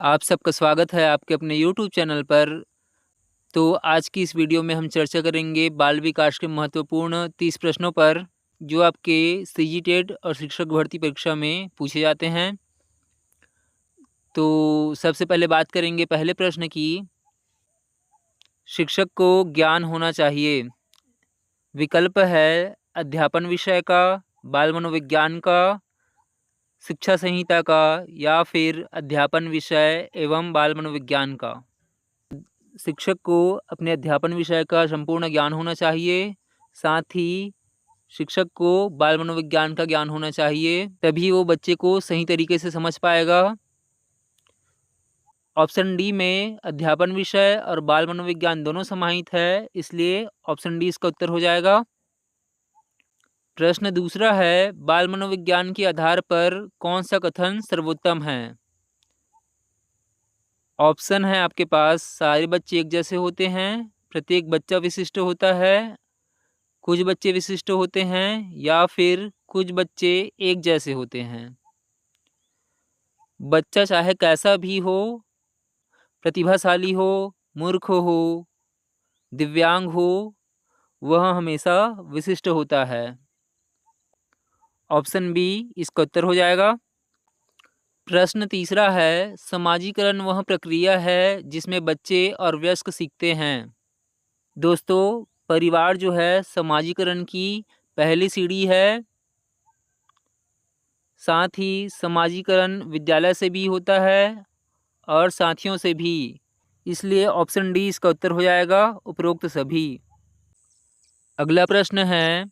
आप सबका स्वागत है आपके अपने यूट्यूब चैनल पर। तो आज की इस वीडियो में हम चर्चा करेंगे बाल विकास के महत्वपूर्ण 30 प्रश्नों पर, जो आपके सीजीटेट और शिक्षक भर्ती परीक्षा में पूछे जाते हैं। तो सबसे पहले बात करेंगे पहले प्रश्न की। शिक्षक को ज्ञान होना चाहिए। विकल्प है अध्यापन विषय का, बाल मनोविज्ञान का, शिक्षा संहिता का या फिर अध्यापन विषय एवं बाल मनोविज्ञान का। शिक्षक को अपने अध्यापन विषय का संपूर्ण ज्ञान होना चाहिए, साथ ही शिक्षक को बाल मनोविज्ञान का ज्ञान होना चाहिए, तभी वो बच्चे को सही तरीके से समझ पाएगा। ऑप्शन डी में अध्यापन विषय और बाल मनोविज्ञान दोनों समाहित है, इसलिए ऑप्शन डी इसका उत्तर हो जाएगा। प्रश्न दूसरा है, बाल मनोविज्ञान के आधार पर कौन सा कथन सर्वोत्तम है। ऑप्शन है आपके पास, सारे बच्चे एक जैसे होते हैं, प्रत्येक बच्चा विशिष्ट होता है, कुछ बच्चे विशिष्ट होते हैं या फिर कुछ बच्चे एक जैसे होते हैं। बच्चा चाहे कैसा भी हो, प्रतिभाशाली हो, मूर्ख हो, दिव्यांग हो, वह हमेशा विशिष्ट होता है। ऑप्शन बी इसका उत्तर हो जाएगा। प्रश्न तीसरा है, समाजीकरण वह प्रक्रिया है जिसमें बच्चे और वयस्क सीखते हैं। दोस्तों, परिवार जो है समाजीकरण की पहली सीढ़ी है। साथ ही समाजीकरण विद्यालय से भी होता है और साथियों से भी, इसलिए ऑप्शन डी इसका उत्तर हो जाएगा, उपरोक्त सभी। अगला प्रश्न है,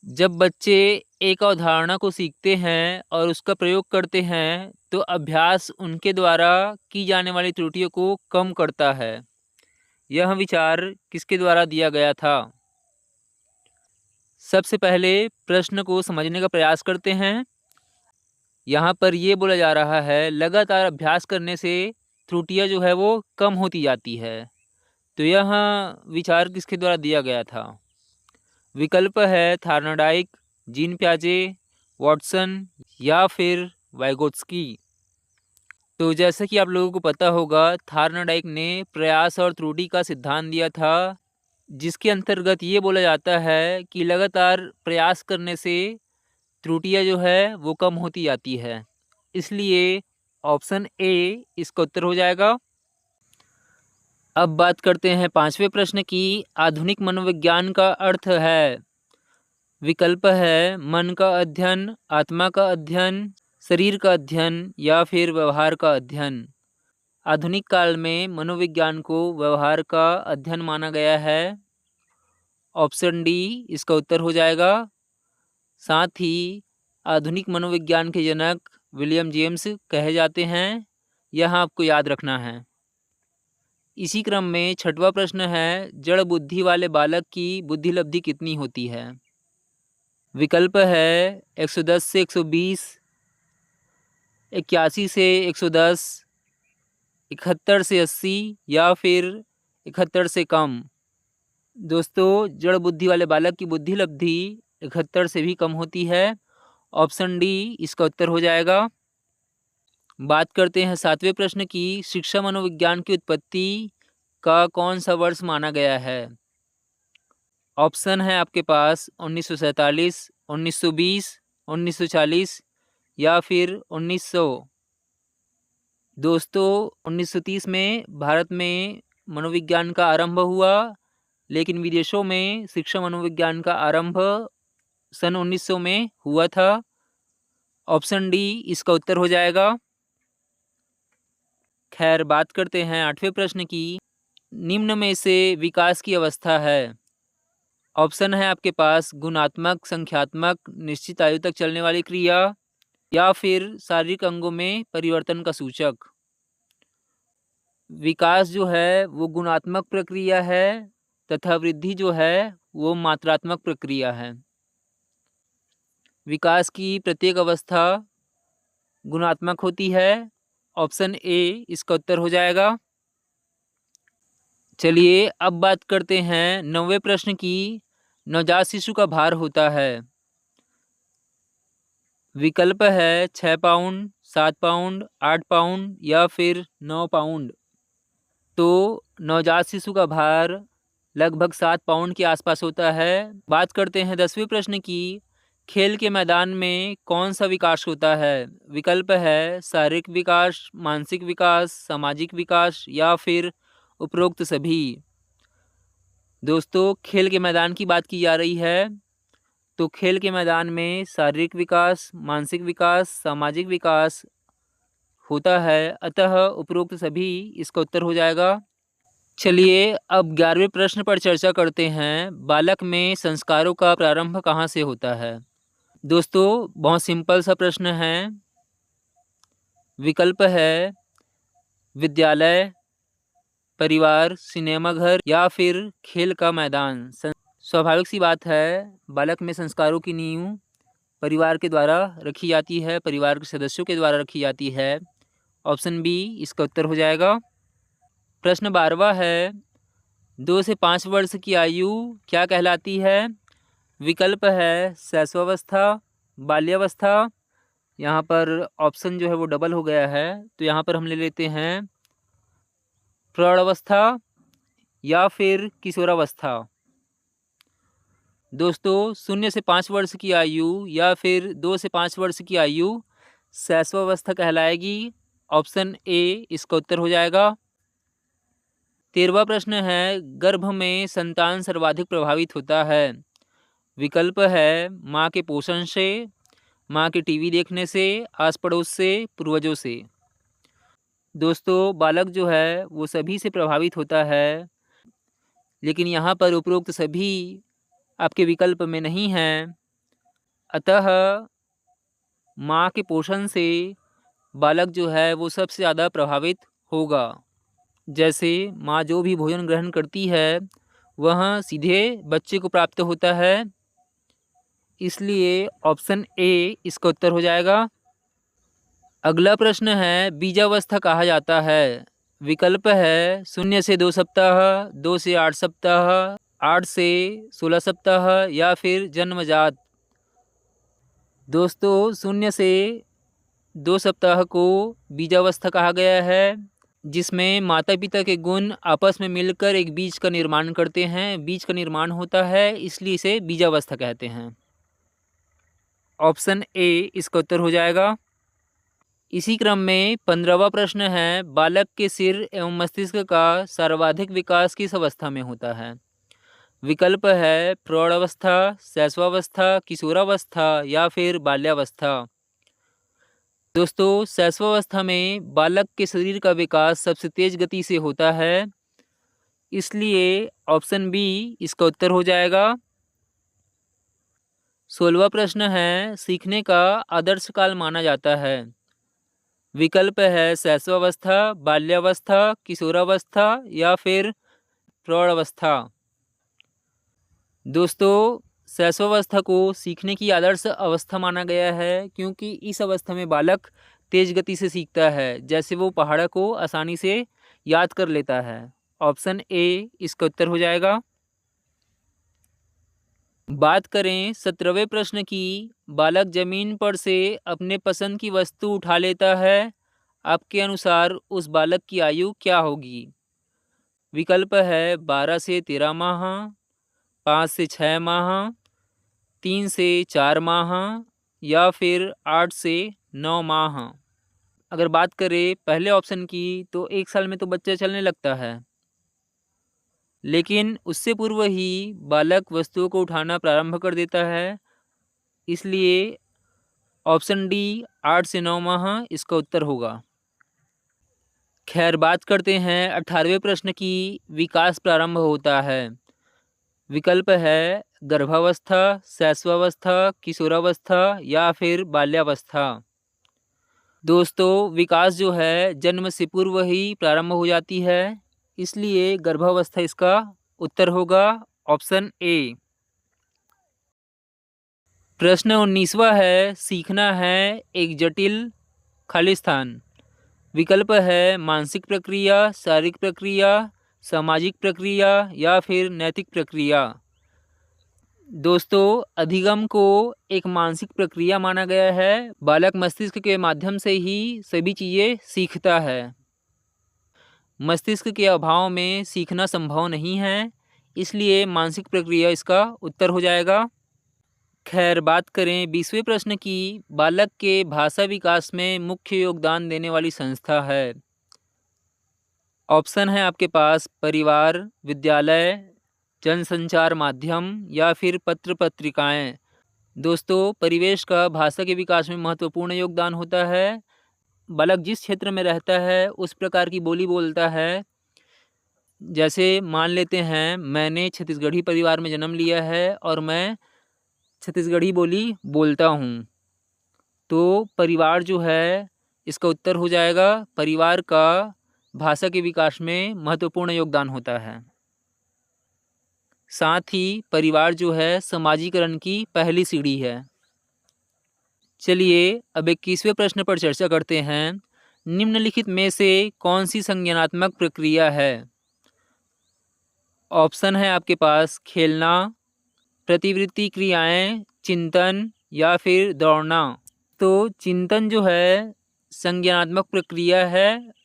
जब बच्चे एक अवधारणा को सीखते हैं और उसका प्रयोग करते हैं तो अभ्यास उनके द्वारा की जाने वाली त्रुटियों को कम करता है। यह विचार किसके द्वारा दिया गया था। सबसे पहले प्रश्न को समझने का प्रयास करते हैं। यहाँ पर ये बोला जा रहा है, लगातार अभ्यास करने से त्रुटियाँ जो है वो कम होती जाती है। तो यह विचार किसके द्वारा दिया गया था। विकल्प है थार्नडाइक, जीन प्याजे, वॉटसन या फिर वाइगोत्स्की। तो जैसा कि आप लोगों को पता होगा, थार्नडाइक ने प्रयास और त्रुटि का सिद्धांत दिया था, जिसके अंतर्गत ये बोला जाता है कि लगातार प्रयास करने से त्रुटियाँ जो है वो कम होती जाती है, इसलिए ऑप्शन ए इसका उत्तर हो जाएगा। अब बात करते हैं पांचवें प्रश्न की। आधुनिक मनोविज्ञान का अर्थ है। विकल्प है मन का अध्ययन, आत्मा का अध्ययन, शरीर का अध्ययन या फिर व्यवहार का अध्ययन। आधुनिक काल में मनोविज्ञान को व्यवहार का अध्ययन माना गया है। ऑप्शन डी इसका उत्तर हो जाएगा। साथ ही आधुनिक मनोविज्ञान के जनक विलियम जेम्स कहे जाते हैं, यह आपको याद रखना है। इसी क्रम में छठवां प्रश्न है, जड़ बुद्धि वाले बालक की बुद्धि लब्धि कितनी होती है। विकल्प है 110 से 120, 81 से 110, 71 से 80 या फिर 71 से कम। दोस्तों, जड़ बुद्धि वाले बालक की बुद्धि लब्धि 71 से भी कम होती है। ऑप्शन डी इसका उत्तर हो जाएगा। बात करते हैं सातवें प्रश्न की। शिक्षा मनोविज्ञान की उत्पत्ति का कौन सा वर्ष माना गया है। ऑप्शन है आपके पास 1947, 1920, 1940 या फिर 1900। दोस्तों, 1930 में भारत में मनोविज्ञान का आरंभ हुआ, लेकिन विदेशों में शिक्षा मनोविज्ञान का आरंभ सन 1900 में हुआ था। ऑप्शन डी इसका उत्तर हो जाएगा। खैर, बात करते हैं आठवें प्रश्न की। निम्न में से विकास की अवस्था है। ऑप्शन है आपके पास गुणात्मक, संख्यात्मक, निश्चित आयु तक चलने वाली क्रिया या फिर शारीरिक अंगों में परिवर्तन का सूचक। विकास जो है वो गुणात्मक प्रक्रिया है तथा वृद्धि जो है वो मात्रात्मक प्रक्रिया है। विकास की प्रत्येक अवस्था गुणात्मक होती है। ऑप्शन ए इसका उत्तर हो जाएगा। चलिए अब बात करते हैं 9वें प्रश्न की। नवजात शिशु का भार होता है। विकल्प है 6 पाउंड, 7 पाउंड, 8 पाउंड या फिर 9 पाउंड। तो नवजात शिशु का भार लगभग 7 पाउंड के आसपास होता है। बात करते हैं 10वें प्रश्न की। खेल के मैदान में कौन सा विकास होता है? विकल्प है शारीरिक विकास, मानसिक विकास, सामाजिक विकास या फिर उपरोक्त सभी। दोस्तों, खेल के मैदान की बात की जा रही है, तो खेल के मैदान में शारीरिक विकास, मानसिक विकास, सामाजिक विकास होता है, अतः उपरोक्त सभी इसका उत्तर हो जाएगा। चलिए अब 11वें प्रश्न पर चर्चा करते हैं। बालक में संस्कारों का प्रारंभ कहाँ से होता है? दोस्तों, बहुत सिंपल सा प्रश्न है। विकल्प है विद्यालय, परिवार, सिनेमाघर या फिर खेल का मैदान। स्वाभाविक सी बात है, बालक में संस्कारों की नींव परिवार के द्वारा रखी जाती है, परिवार के सदस्यों के द्वारा रखी जाती है। ऑप्शन बी इसका उत्तर हो जाएगा। प्रश्न 12वां है, 2 से 5 वर्ष की आयु क्या कहलाती है? विकल्प है शैशवावस्था, बाल्यावस्था। यहाँ पर ऑप्शन जो है वो डबल हो गया है, तो यहाँ पर हम ले लेते हैं प्रौढ़ावस्था या फिर किशोरावस्था। दोस्तों, 0 से 5 वर्ष की आयु या फिर 2 से 5 वर्ष की आयु शैशवावस्था कहलाएगी। ऑप्शन ए इसका उत्तर हो जाएगा। 13वां प्रश्न है, गर्भ में संतान सर्वाधिक प्रभावित होता है। विकल्प है माँ के पोषण से, माँ के टीवी देखने से, आस पड़ोस से, पूर्वजों से। दोस्तों, बालक जो है वो सभी से प्रभावित होता है, लेकिन यहाँ पर उपरोक्त सभी आपके विकल्प में नहीं हैं, अतः माँ के पोषण से बालक जो है वो सबसे ज़्यादा प्रभावित होगा। जैसे माँ जो भी भोजन ग्रहण करती है वह सीधे बच्चे को प्राप्त होता है, इसलिए ऑप्शन ए इसका उत्तर हो जाएगा। अगला प्रश्न है, बीजावस्था कहा जाता है। विकल्प है 0 से 2 सप्ताह, 2 से 8 सप्ताह, 8 से 16 सप्ताह या फिर जन्मजात। दोस्तों, 0 से 2 सप्ताह को बीजावस्था कहा गया है, जिसमें माता पिता के गुण आपस में मिलकर एक बीज का निर्माण करते हैं, बीज का निर्माण होता है, इसलिए इसे बीजावस्था कहते हैं। ऑप्शन ए इसका उत्तर हो जाएगा। इसी क्रम में 15वां प्रश्न है, बालक के सिर एवं मस्तिष्क का सर्वाधिक विकास किस अवस्था में होता है? विकल्प है प्रौढ़ावस्था, शैशवावस्था, किशोरावस्था या फिर बाल्यावस्था। दोस्तों, शैशवावस्था में बालक के शरीर का विकास सबसे तेज गति से होता है, इसलिए ऑप्शन बी इसका उत्तर हो जाएगा। 16वां प्रश्न है, सीखने का आदर्श काल माना जाता है। विकल्प है शैशवावस्था, बाल्यावस्था, किशोरावस्था या फिर प्रौढ़ावस्था। दोस्तों, शैशवावस्था को सीखने की आदर्श अवस्था माना गया है, क्योंकि इस अवस्था में बालक तेज गति से सीखता है, जैसे वो पहाड़ को आसानी से याद कर लेता है। ऑप्शन ए इसका उत्तर हो जाएगा। बात करें 17वें प्रश्न की, बालक जमीन पर से अपने पसंद की वस्तु उठा लेता है, आपके अनुसार उस बालक की आयु क्या होगी? विकल्प है 12 से 13 माह, 5 से 6 माह, 3 से 4 माह या फिर 8 से 9 माह। अगर बात करें पहले ऑप्शन की, तो 1 साल में तो बच्चा चलने लगता है, लेकिन उससे पूर्व ही बालक वस्तुओं को उठाना प्रारंभ कर देता है, इसलिए ऑप्शन डी 8 से 9 माह इसका उत्तर होगा। खैर, बात करते हैं 18वें प्रश्न की, विकास प्रारंभ होता है। विकल्प है गर्भावस्था, शैशवावस्था, किशोरावस्था या फिर बाल्यावस्था। दोस्तों, विकास जो है जन्म से पूर्व ही प्रारंभ हो जाती है, इसलिए गर्भावस्था इसका उत्तर होगा। Option A. प्रश्न 19वां है, सीखना है एक जटिल खालिस्तान। विकल्प है मानसिक प्रक्रिया, शारीरिक प्रक्रिया, सामाजिक प्रक्रिया या फिर नैतिक प्रक्रिया। दोस्तों, अधिगम को एक मानसिक प्रक्रिया माना गया है। बालक मस्तिष्क के माध्यम से ही सभी चीज़ें सीखता है। मस्तिष्क के अभाव में सीखना संभव नहीं है, इसलिए मानसिक प्रक्रिया इसका उत्तर हो जाएगा। खैर, बात करें 20वें प्रश्न की। बालक के भाषा विकास में मुख्य योगदान देने वाली संस्था है। ऑप्शन है आपके पास परिवार, विद्यालय, जनसंचार माध्यम या फिर पत्र पत्रिकाएं। दोस्तों, परिवेश का भाषा के विकास में महत्वपूर्ण योगदान होता है। बालक जिस क्षेत्र में रहता है उस प्रकार की बोली बोलता है। जैसे मान लेते हैं मैंने छत्तीसगढ़ी परिवार में जन्म लिया है और मैं छत्तीसगढ़ी बोली बोलता हूँ, तो परिवार जो है इसका उत्तर हो जाएगा। परिवार का भाषा के विकास में महत्वपूर्ण योगदान होता है। साथ ही परिवार जो है समाजीकरण की पहली सीढ़ी है। चलिए अब 21वें प्रश्न पर चर्चा करते हैं। निम्नलिखित में से कौन सी संज्ञानात्मक प्रक्रिया है? ऑप्शन है आपके पास खेलना, प्रतिवृत्ति क्रियाएं, चिंतन या फिर दौड़ना। तो चिंतन जो है संज्ञानात्मक प्रक्रिया है।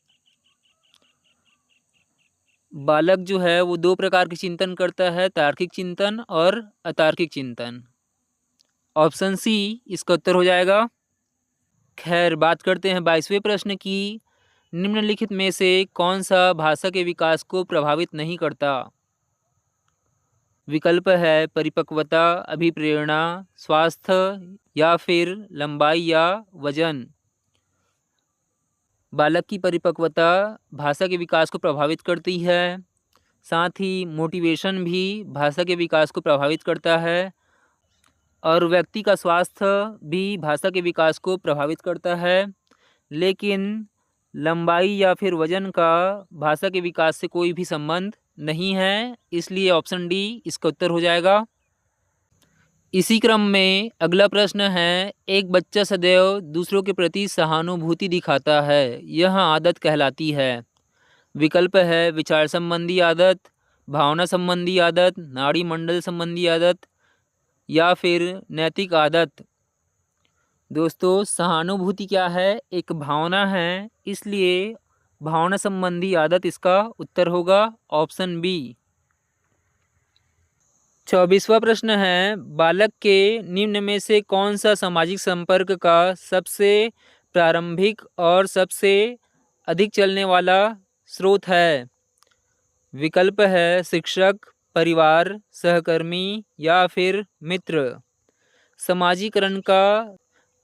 बालक जो है वो दो प्रकार के चिंतन करता है, तार्किक चिंतन और अतार्किक चिंतन। ऑप्शन सी इसका उत्तर हो जाएगा। खैर, बात करते हैं 22वें प्रश्न की। निम्नलिखित में से कौन सा भाषा के विकास को प्रभावित नहीं करता? विकल्प है परिपक्वता, अभिप्रेरणा, स्वास्थ्य या फिर लंबाई या वजन। बालक की परिपक्वता भाषा के विकास को प्रभावित करती है। साथ ही मोटिवेशन भी भाषा के विकास को प्रभावित करता है और व्यक्ति का स्वास्थ्य भी भाषा के विकास को प्रभावित करता है। लेकिन लंबाई या फिर वजन का भाषा के विकास से कोई भी संबंध नहीं है, इसलिए ऑप्शन डी इसका उत्तर हो जाएगा। इसी क्रम में अगला प्रश्न है, एक बच्चा सदैव दूसरों के प्रति सहानुभूति दिखाता है, यह आदत कहलाती है। विकल्प है विचार संबंधी आदत, भावना संबंधी आदत, नाड़ी मंडल संबंधी आदत या फिर नैतिक आदत। दोस्तों, सहानुभूति क्या है? एक भावना है, इसलिए भावना संबंधी आदत इसका उत्तर होगा, ऑप्शन बी। 24वां प्रश्न है, बालक के निम्न में से कौन सा सामाजिक संपर्क का सबसे प्रारंभिक और सबसे अधिक चलने वाला स्रोत है? विकल्प है शिक्षक, परिवार, सहकर्मी या फिर मित्र। समाजीकरण का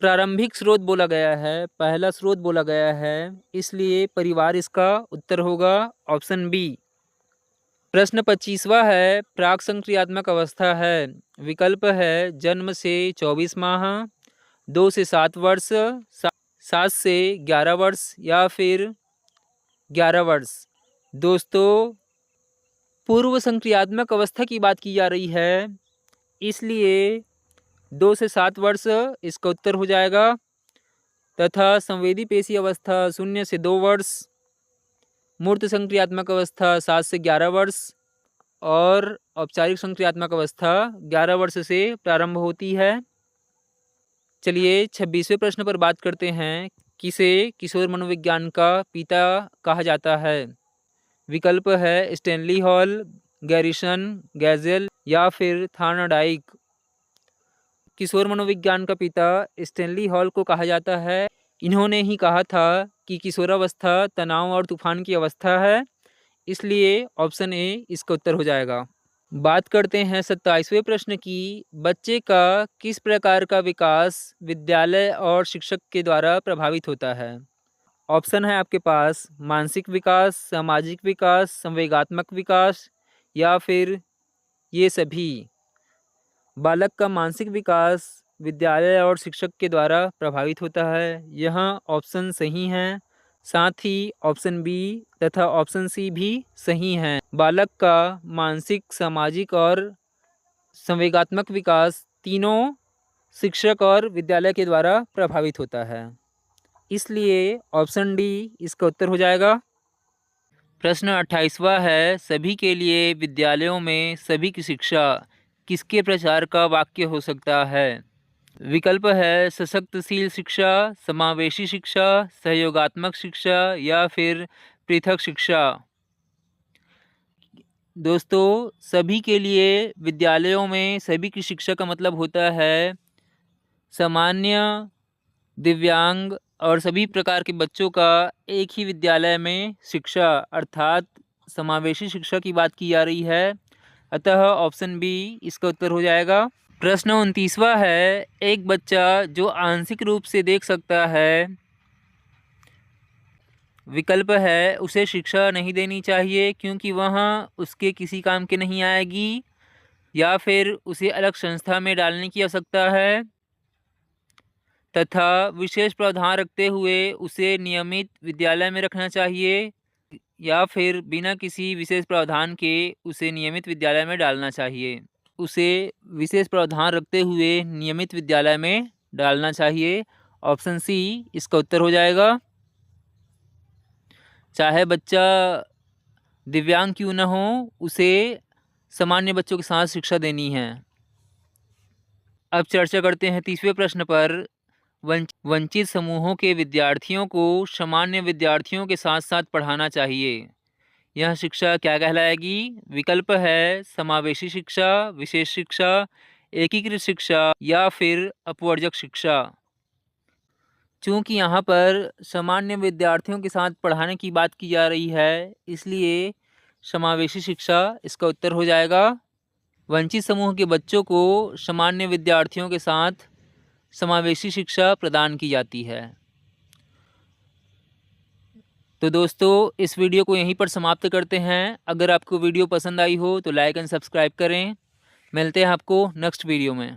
प्रारंभिक स्रोत बोला गया है, पहला स्रोत बोला गया है, इसलिए परिवार इसका उत्तर होगा, ऑप्शन बी। प्रश्न 25वां है, प्राक संक्रियात्मक अवस्था है। विकल्प है जन्म से 24 माह, 2 से 7 वर्ष, 7 से 11 वर्ष या फिर 11 वर्ष। दोस्तों, पूर्व संक्रियात्मक अवस्था की बात की जा रही है, इसलिए 2 से 7 वर्ष इसका उत्तर हो जाएगा तथा संवेदी पेशी अवस्था 0 से 2 वर्ष, मूर्त संक्रियात्मक अवस्था 7 से 11 वर्ष और औपचारिक संक्रियात्मक अवस्था 11 वर्ष से प्रारंभ होती है। चलिए 26वें प्रश्न पर बात करते हैं, किसे किशोर मनोविज्ञान का पिता कहा जाता है? विकल्प है स्टैनली हॉल, गैरिसन, गैजेल या फिर थार्नडाइक। किशोर मनोविज्ञान का पिता स्टैनली हॉल को कहा जाता है। इन्होंने ही कहा था कि किशोरावस्था तनाव और तूफान की अवस्था है, इसलिए ऑप्शन ए इसका उत्तर हो जाएगा। बात करते हैं 27वें प्रश्न की, बच्चे का किस प्रकार का विकास विद्यालय और शिक्षक के द्वारा प्रभावित होता है? ऑप्शन है आपके पास मानसिक विकास, सामाजिक विकास, संवेगात्मक विकास या फिर ये सभी। बालक का मानसिक विकास विद्यालय और शिक्षक के द्वारा प्रभावित होता है, यह ऑप्शन सही है। साथ ही ऑप्शन बी तथा ऑप्शन सी भी सही हैं। बालक का मानसिक, सामाजिक और संवेगात्मक विकास तीनों शिक्षक और विद्यालय के द्वारा प्रभावित होता है, इसलिए ऑप्शन डी इसका उत्तर हो जाएगा। प्रश्न 28वां है, सभी के लिए विद्यालयों में सभी की शिक्षा किसके प्रचार का वाक्य हो सकता है? विकल्प है सशक्तशील शिक्षा, समावेशी शिक्षा, सहयोगात्मक शिक्षा या फिर पृथक शिक्षा। दोस्तों, सभी के लिए विद्यालयों में सभी की शिक्षा का मतलब होता है सामान्य, दिव्यांग और सभी प्रकार के बच्चों का एक ही विद्यालय में शिक्षा, अर्थात समावेशी शिक्षा की बात की जा रही है। अतः ऑप्शन बी इसका उत्तर हो जाएगा। प्रश्न 29वां है, एक बच्चा जो आंशिक रूप से देख सकता है, विकल्प है उसे शिक्षा नहीं देनी चाहिए क्योंकि वह उसके किसी काम के नहीं आएगी, या फिर उसे अलग संस्था में डालने की आवश्यकता है, तथा विशेष प्रावधान रखते हुए उसे नियमित विद्यालय में रखना चाहिए, या फिर बिना किसी विशेष प्रावधान के उसे नियमित विद्यालय में डालना चाहिए। उसे विशेष प्रावधान रखते हुए नियमित विद्यालय में डालना चाहिए। ऑप्शन सी इसका उत्तर हो जाएगा। चाहे बच्चा दिव्यांग क्यों न हो, उसे सामान्य बच्चों के साथ शिक्षा देनी है। अब चर्चा करते हैं 30वें प्रश्न पर। वंचित समूहों के विद्यार्थियों को सामान्य विद्यार्थियों के साथ साथ पढ़ाना चाहिए। यह शिक्षा क्या कहलाएगी? विकल्प है समावेशी शिक्षा, विशेष शिक्षा, एकीकृत शिक्षा या फिर अपवर्जक शिक्षा। चूँकि यहाँ पर सामान्य विद्यार्थियों के साथ पढ़ाने की बात की जा रही है, इसलिए समावेशी शिक्षा इसका उत्तर हो जाएगा। वंचित समूह के बच्चों को सामान्य विद्यार्थियों के साथ समावेशी शिक्षा प्रदान की जाती है। तो दोस्तों, इस वीडियो को यहीं पर समाप्त करते हैं। अगर आपको वीडियो पसंद आई हो तो लाइक एंड सब्सक्राइब करें। मिलते हैं आपको नेक्स्ट वीडियो में।